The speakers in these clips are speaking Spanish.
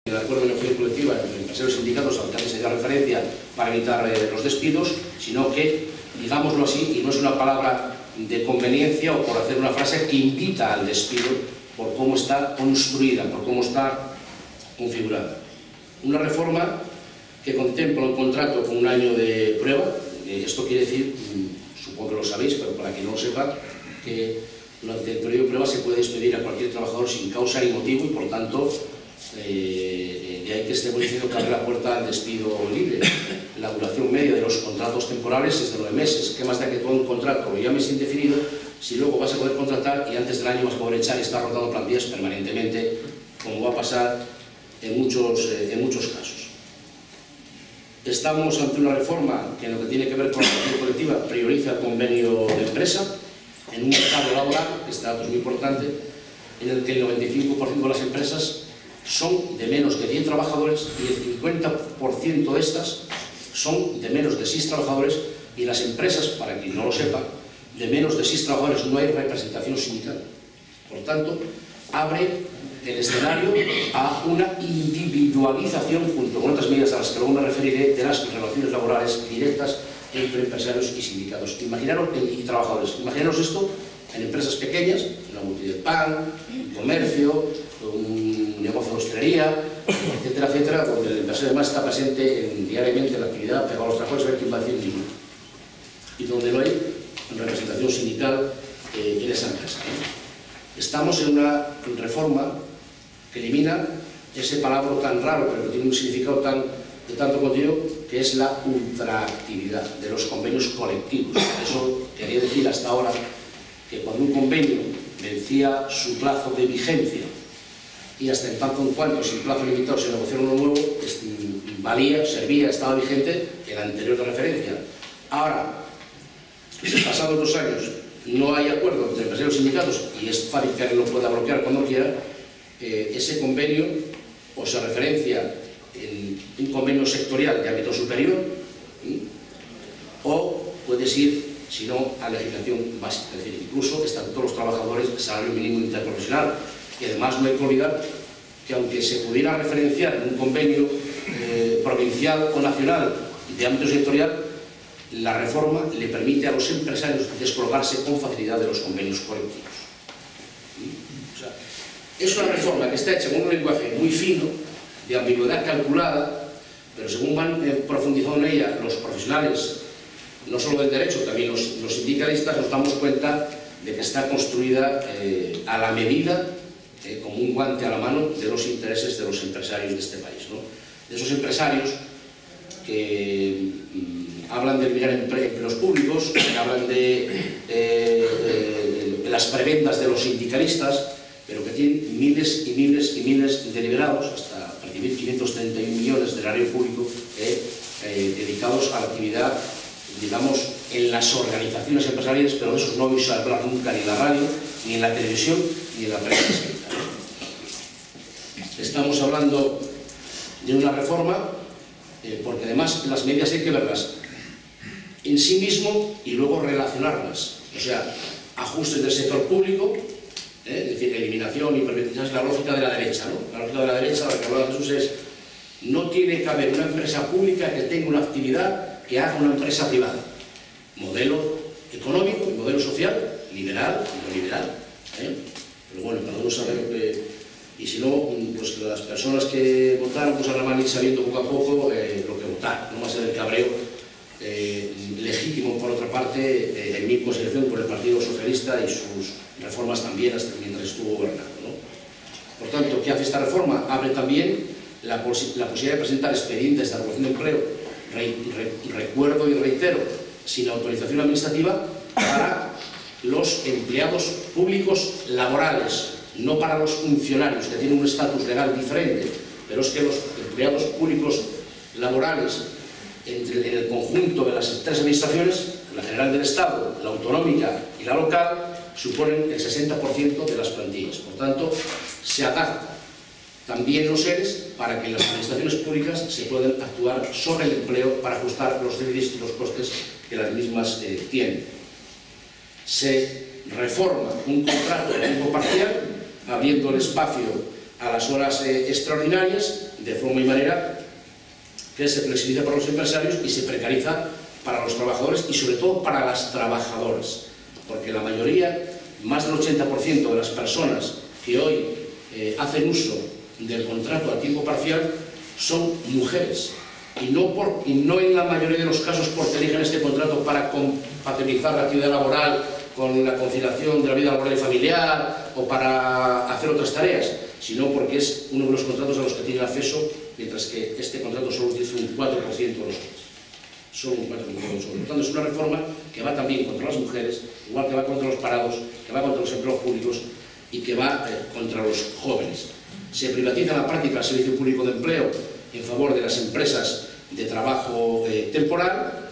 El acuerdo de negociación colectiva entre empresarios y sindicatos al que se da referencia para evitar los despidos, sino que, digámoslo así, y no es una palabra de conveniencia o por hacer una frase que invita al despido por cómo está construida, por cómo está configurada. Una reforma que contempla un contrato con un año de prueba. Esto quiere decir, supongo que lo sabéis, pero para quien no lo sepa, que durante el periodo de prueba se puede despedir a cualquier trabajador sin causa ni motivo y, por tanto, de ahí que estemos diciendo que abre la puerta al despido libre. La duración media de los contratos temporales es de 9 meses. ¿Qué más da que todo un contrato lo llames indefinido si luego vas a poder contratar y antes del año vas a poder echar y estar rotando plantillas permanentemente, como va a pasar en muchos casos? Estamos ante una reforma que en lo que tiene que ver con la negociación colectiva prioriza el convenio de empresa en un mercado laboral, que este dato es muy importante, en el que el 95% de las empresas son de menos de 10 trabajadores y el 50% de estas son de menos de 6 trabajadores, y las empresas, para quien no lo sepa, de menos de 6 trabajadores no hay representación sindical. Por tanto, abre el escenario a una individualización, junto con otras medidas a las que luego me referiré, de las relaciones laborales directas entre empresarios y sindicatos y trabajadores. Imaginaros esto en empresas pequeñas, una multi de pan, un comercio, un negocio de hostelería, etcétera, etcétera, donde el empresario además está presente diariamente en la actividad, pegado a los trabajadores, a ver quién va a decir ninguno. Y donde no hay representación sindical en esa empresa. Estamos en una reforma que elimina ese palabra tan raro, pero que tiene un significado de tanto contenido, que es la ultraactividad de los convenios colectivos. Eso quería decir hasta ahora que cuando un convenio vencía su plazo de vigencia y hasta en tanto en cuanto sin plazo limitado se negociara uno nuevo, servía, estaba vigente el anterior de referencia. Ahora, si pasados 2 años no hay acuerdo entre empresarios y sindicatos, y es fácil que alguien lo pueda bloquear cuando quiera, ese convenio o se referencia en un convenio sectorial de ámbito superior, o puedes ir, si no, a legislación básica, es decir, incluso estatuto de los trabajadores, salario mínimo interprofesional. Y además no hay que olvidar que aunque se pudiera referenciar en un convenio provincial o nacional de ámbito sectorial, la reforma le permite a los empresarios descolgarse con facilidad de los convenios colectivos. O sea, es una reforma que está hecha con un lenguaje muy fino, de ambigüedad calculada, pero según van profundizando en ella los profesionales, no solo del derecho, también los sindicalistas, nos damos cuenta de que está construida a la medida, como un guante a la mano, de los intereses de los empresarios de este país, ¿no? De esos empresarios que hablan de eliminar empleos públicos, que hablan de las prebendas de los sindicalistas, pero que tienen miles y miles y miles de liberados, hasta percibir 531 millones del erario público dedicados a la actividad, digamos, en las organizaciones empresariales, pero de esos no vais a hablar nunca ni en la radio, ni en la televisión, ni en la prensa escrita. Estamos hablando de una reforma porque además las medidas hay que verlas en sí mismo y luego relacionarlas. O sea, ajustes del sector público, es decir, eliminación y privatización, es la lógica de la derecha, ¿no? La lógica de la derecha, la que hablaba Jesús, es: no tiene que haber una empresa pública que tenga una actividad que haga una empresa privada. Modelo económico y modelo social, liberal y no liberal. Pero bueno, cada uno sabe lo que... Y si no, pues las personas que votaron pues ahora van a ir sabiendo poco a poco lo que votar. No va a ser el cabreo legítimo, por otra parte, en mi consideración, por el Partido Socialista y sus reformas también, hasta mientras estuvo gobernando, ¿no? Por tanto, ¿qué hace esta reforma? Abre también la posibilidad de presentar expedientes de regulación de empleo, recuerdo y reitero, sin autorización administrativa, para los empleados públicos laborales, no para los funcionarios, que tienen un estatus legal diferente, pero es que los empleados públicos laborales en el conjunto de las 3 administraciones, la general del Estado, la autonómica y la local, suponen el 60% de las plantillas. Por tanto, se adapta también los ERES para que en las administraciones públicas se puedan actuar sobre el empleo para ajustar los déficits y los costes que las mismas tienen. Se reforma un contrato de tiempo parcial, abriendo el espacio a las horas extraordinarias, de forma y manera que se flexibiliza para los empresarios y se precariza para los trabajadores y sobre todo para las trabajadoras, porque la mayoría, más del 80% de las personas que hoy hacen uso del contrato a tiempo parcial son mujeres, y no en la mayoría de los casos porque eligen este contrato para compatibilizar la actividad laboral con la conciliación de la vida laboral y familiar o para hacer otras tareas, sino porque es uno de los contratos a los que tienen acceso, mientras que este contrato solo utiliza un 4% de los hombres. Solo un 4% de los hombres. Por tanto, es una reforma que va también contra las mujeres, igual que va contra los parados, que va contra los empleos públicos y que va contra los jóvenes. Se privatiza en la práctica el servicio público de empleo en favor de las empresas de trabajo temporal.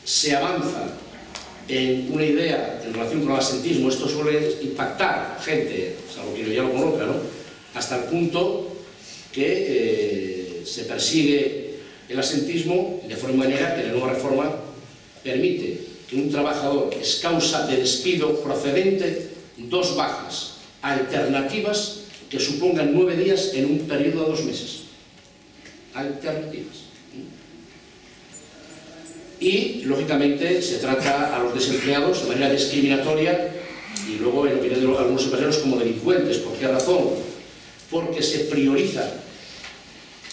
Se avanza en una idea en relación con el asentismo. Esto suele impactar gente, salvo que ya lo conozca, ¿no? Hasta el punto que se persigue el asentismo de forma manera que la nueva reforma permite que un trabajador es causa de despido procedente 2 bajas alternativas que supongan 9 días en un periodo de 2 meses. Alternativas. Y, lógicamente, se trata a los desempleados de manera discriminatoria y luego, en opinión de algunos empresarios, como delincuentes. ¿Por qué razón? Porque se prioriza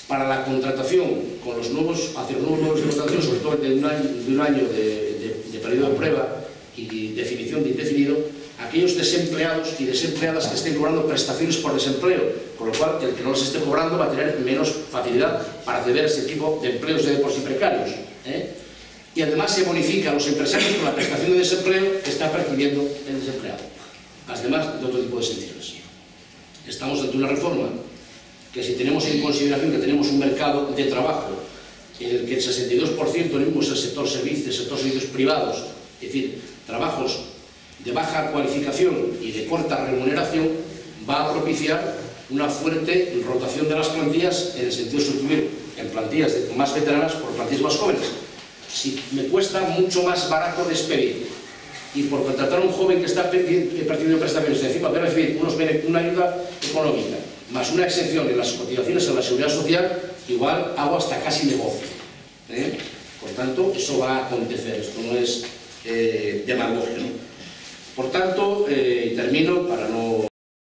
para la contratación con los nuevos, hacia los nuevos modelos de contratación, sobre todo de un año de periodo de prueba y definición de indefinido, aquellos desempleados y desempleadas que estén cobrando prestaciones por desempleo, con lo cual el que no los esté cobrando va a tener menos facilidad para acceder a ese tipo de empleos de por sí precarios. Y además se bonifica a los empresarios con la prestación de desempleo que está percibiendo el desempleado, además de otro tipo de exenciones. Estamos ante una reforma que, si tenemos en consideración que tenemos un mercado de trabajo en el que el 62% lo mismo es el sector servicios privados, es decir, trabajos de baja cualificación y de corta remuneración, va a propiciar una fuerte rotación de las plantillas en el sentido de sustituir en plantillas más veteranas por plantillas más jóvenes. Si me cuesta mucho más barato despedir y por contratar a un joven que está percibiendo prestaciones, encima de recibir una ayuda económica más una exención en las cotizaciones a la seguridad social, igual hago hasta casi negocio. Por tanto, eso va a acontecer, esto no es demagogia, ¿no? Por tanto, termino para no